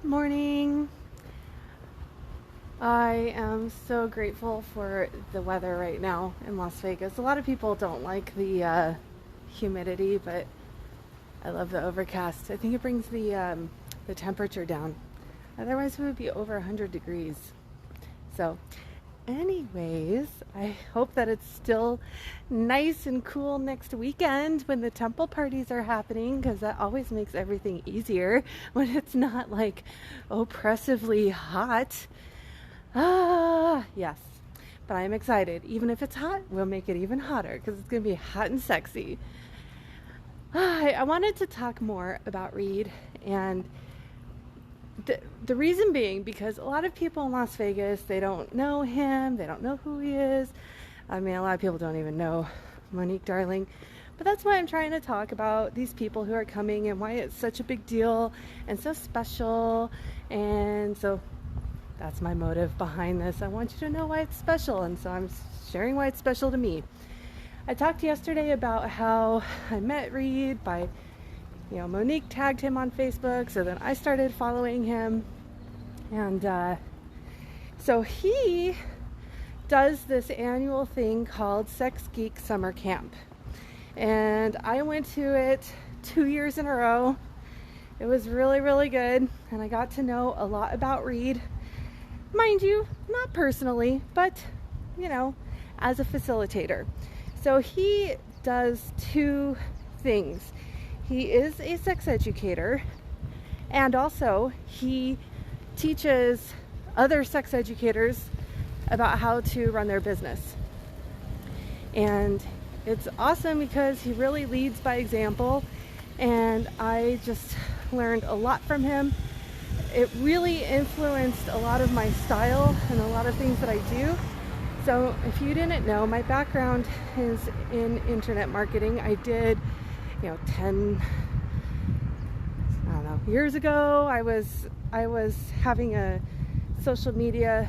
Good morning. I am so grateful for the weather right now in Las Vegas. A lot of people don't like the humidity, but I love the overcast. I think it brings the temperature down. Otherwise, it would be over 100 degrees. So, anyways, I hope that it's still nice and cool next weekend when the temple parties are happening, because that always makes everything easier when it's not like oppressively hot. Yes, but I'm excited. Even if it's hot, we'll make it even hotter because it's going to be hot and sexy. I wanted to talk more about Reid, and the reason being because a lot of people in Las Vegas, they don't know him, they don't know who he is. I mean, a lot of people don't even know Monique Darling, but that's why I'm trying to talk about these people who are coming and why it's such a big deal and so special. And so that's my motive behind this. I want you to know why it's special, and so I'm sharing why it's special to me. I talked yesterday about how I met Reid by, Monique tagged him on Facebook, so then I started following him. And so he does this annual thing called Sex Geek Summer Camp. And I went to it 2 years in a row. It was really, really good, and I got to know a lot about Reid. Mind you, not personally, but, as a facilitator. So he does two things. He is a sex educator, and also he teaches other sex educators about how to run their business. And it's awesome because he really leads by example, and I just learned a lot from him. It really influenced a lot of my style and a lot of things that I do. So if you didn't know, my background is in internet marketing. I did, 10, years ago, I was having a social media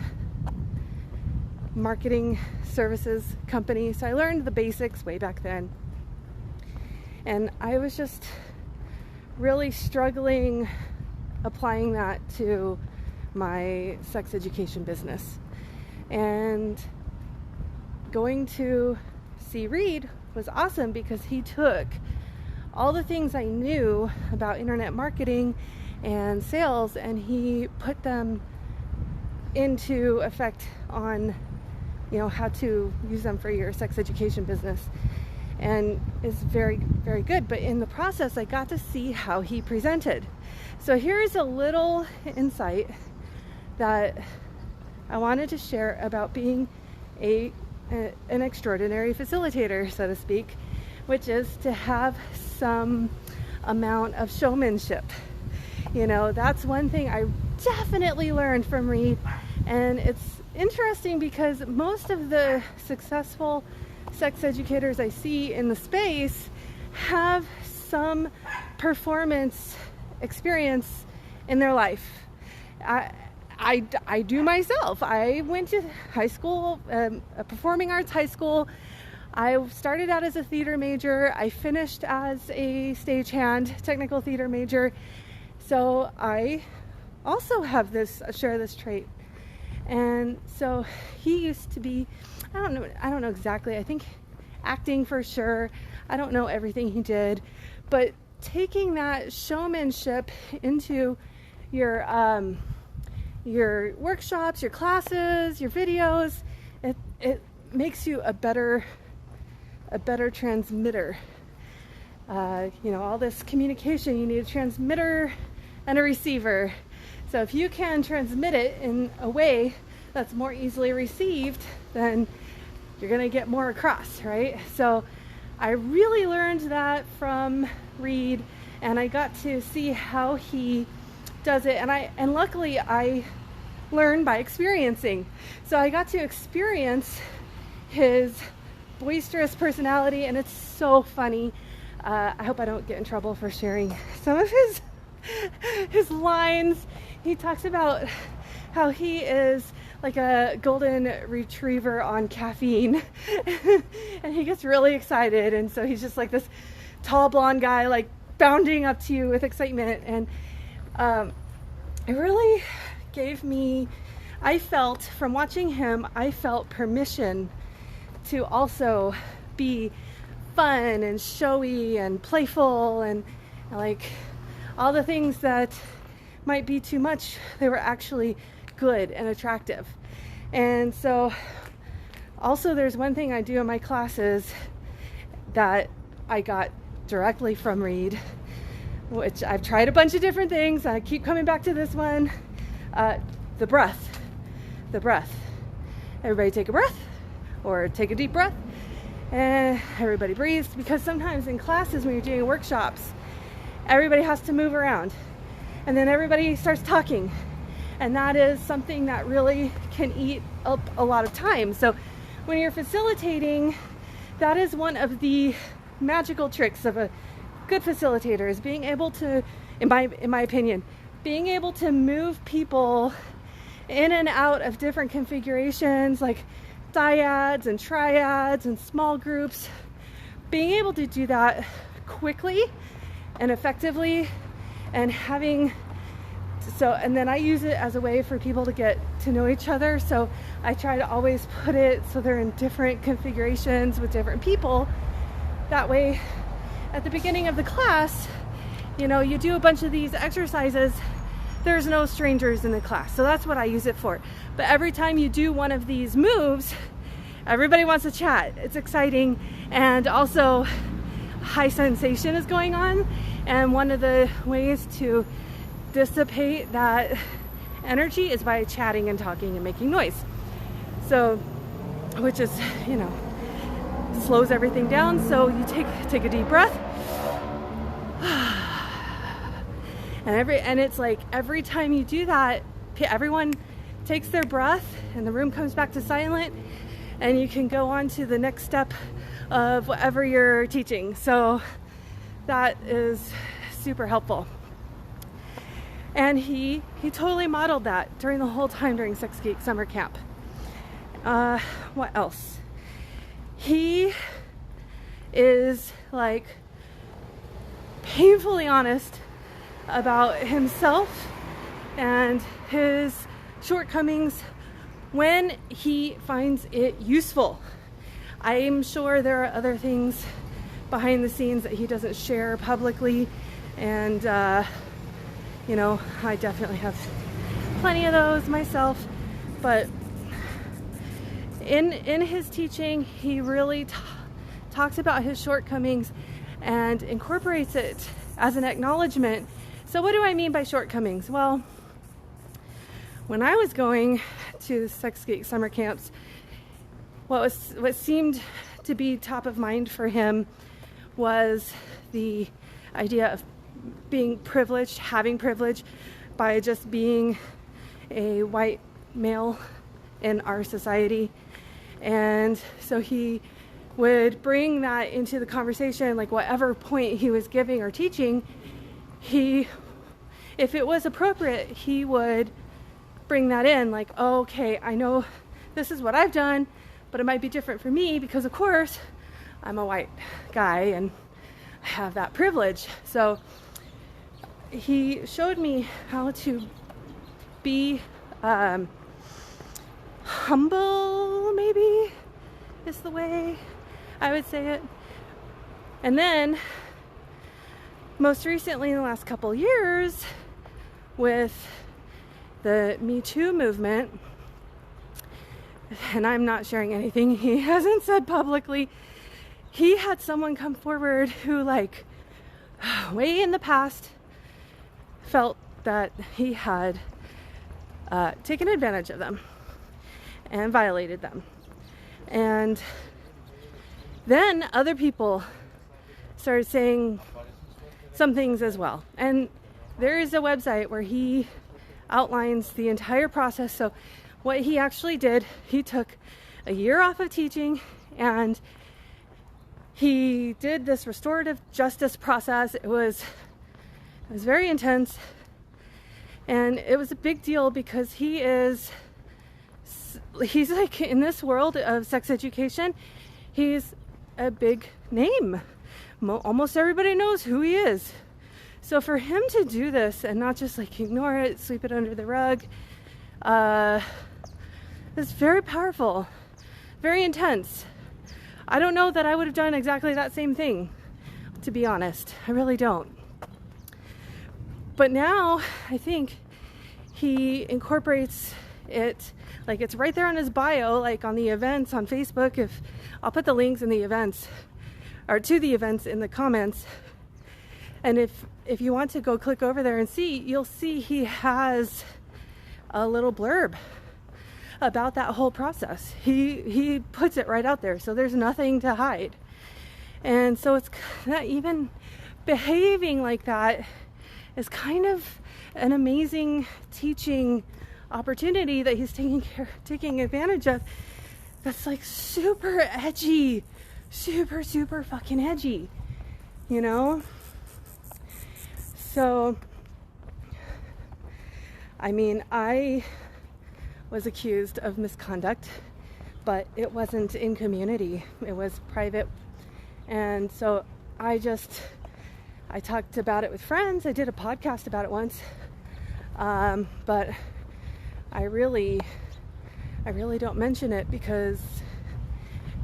marketing services company. So I learned the basics way back then. And I was just really struggling applying that to my sex education business. And going to see Reid was awesome because he took all the things I knew about internet marketing and sales, and he put them into effect on, how to use them for your sex education business. And it's very, very good. But in the process, I got to see how he presented. So here's a little insight that I wanted to share about being an extraordinary facilitator, so to speak, which is to have some amount of showmanship. That's one thing I definitely learned from Reid, and it's interesting because most of the successful sex educators I see in the space have some performance experience in their life. I do myself. I went to high school, a performing arts high school. I started out as a theater major. I finished as a stagehand, technical theater major. So I also share this trait. And so he used to be, I don't know exactly. I think acting for sure. I don't know everything he did, but taking that showmanship into your workshops, your classes, your videos, it makes you a better transmitter. All this communication, you need a transmitter and a receiver. So if you can transmit it in a way that's more easily received, then you're going to get more across, right? So I really learned that from Reid, and I got to see how he does it, and luckily I learned by experiencing. So I got to experience his boisterous personality, and it's so funny. I hope I don't get in trouble for sharing some of his lines. He talks about how he is like a golden retriever on caffeine and he gets really excited, and so he's just like this tall blonde guy like bounding up to you with excitement. And it really gave me, I felt from watching him, I felt permission to also be fun and showy and playful and like all the things that might be too much, they were actually good and attractive. And so also there's one thing I do in my classes that I got directly from Reid, which I've tried a bunch of different things. I keep coming back to this one. The breath. Everybody take a breath, or take a deep breath, and everybody breathes, because sometimes in classes when you're doing workshops, everybody has to move around and then everybody starts talking, and that is something that really can eat up a lot of time. So when you're facilitating, that is one of the magical tricks of a good facilitator, is being able to, in my opinion, being able to move people in and out of different configurations, like dyads and triads and small groups. Being able to do that quickly and effectively, and and then I use it as a way for people to get to know each other. So I try to always put it so they're in different configurations with different people. That way, at the beginning of the class, you do a bunch of these exercises, there's no strangers in the class. So that's what I use it for. But every time you do one of these moves, everybody wants to chat. It's exciting, and also high sensation is going on. And one of the ways to dissipate that energy is by chatting and talking and making noise. So, which is, slows everything down. So you take a deep breath. And it's like every time you do that, everyone takes their breath and the room comes back to silent, and you can go on to the next step of whatever you're teaching. So that is super helpful. And he totally modeled that during the whole time during Sex Geek Summer Camp. What else? He is like painfully honest about himself and his shortcomings when he finds it useful. I'm sure there are other things behind the scenes that he doesn't share publicly, and I definitely have plenty of those myself. But in his teaching, he really talks about his shortcomings and incorporates it as an acknowledgement. So what do I mean by shortcomings? Well, when I was going to Sex Geek summer camps, what seemed to be top of mind for him was the idea of being privileged, having privilege by just being a white male in our society. And so he would bring that into the conversation, like whatever point he was giving or teaching, if it was appropriate, he would bring that in, like, oh, okay, I know this is what I've done, but it might be different for me because, of course, I'm a white guy and I have that privilege. So he showed me how to be humble, maybe is the way I would say it. And then most recently in the last couple years with the Me Too movement, and I'm not sharing anything he hasn't said publicly, he had someone come forward who, like, way in the past felt that he had taken advantage of them and violated them. And then other people started saying some things as well. And there is a website where he outlines the entire process. So what he actually did, he took a year off of teaching and he did this restorative justice process. It was very intense, and it was a big deal because he's like, in this world of sex education, he's a big name. Almost everybody knows who he is. So for him to do this and not just like ignore it, sweep it under the rug, is very powerful, very intense. I don't know that I would have done exactly that same thing, to be honest. I really don't. But now I think he incorporates it, like it's right there on his bio, like on the events on Facebook. If I'll put the links in the events or to the events in the comments. And if you want to go click over there and see, you'll see he has a little blurb about that whole process. He puts it right out there, so there's nothing to hide. And so it's that even behaving like that is kind of an amazing teaching opportunity that he's taking advantage of. That's like super edgy, super fucking edgy, you know? So, I mean, I was accused of misconduct, but it wasn't in community, it was private. And so I talked about it with friends. I did a podcast about it once, but I really don't mention it because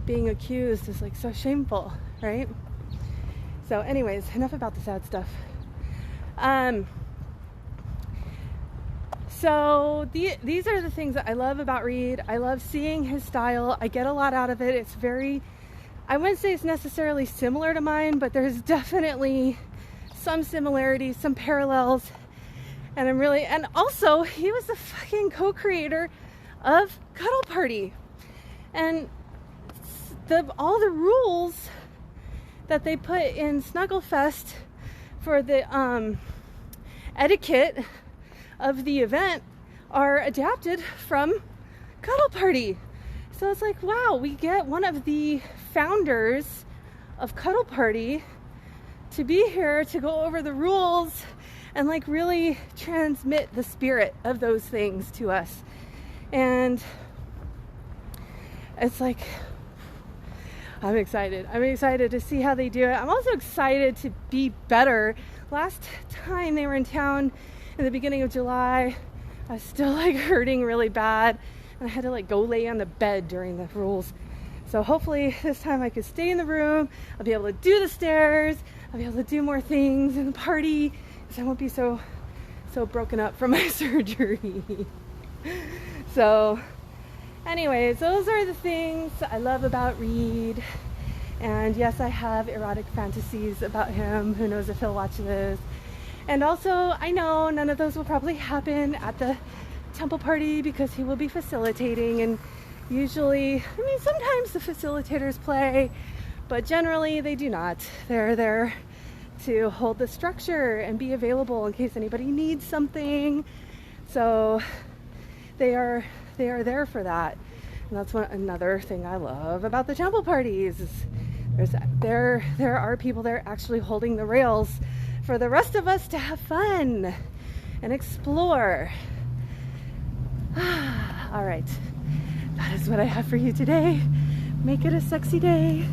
being accused is like so shameful, right? So anyways, enough about the sad stuff. So these are the things that I love about Reid. I love seeing his style. I get a lot out of it. It's very, I wouldn't say it's necessarily similar to mine, but there's definitely some similarities, some parallels. And also he was the fucking co-creator of Cuddle Party. And all the rules that they put in Snugglefest for the etiquette of the event are adapted from Cuddle Party. So it's like, wow, we get one of the founders of Cuddle Party to be here to go over the rules and like really transmit the spirit of those things to us. And it's like, I'm excited to see how they do it. I'm also excited to be better. Last time they were in town in the beginning of July, I was still like hurting really bad, and I had to like go lay on the bed during the rules. So hopefully this time I could stay in the room. I'll be able to do the stairs. I'll be able to do more things in the party, because I won't be so broken up from my surgery. So anyways, those are the things I love about Reid. And yes, I have erotic fantasies about him. Who knows if he'll watch this. And also, I know none of those will probably happen at the temple party because he will be facilitating. And usually, I mean, sometimes the facilitators play, but generally they do not. They're there to hold the structure and be available in case anybody needs something. So they are there for that. And that's another thing I love about the temple parties is there are people there actually holding the rails for the rest of us to have fun and explore. All right, that is what I have for you today. Make it a sexy day.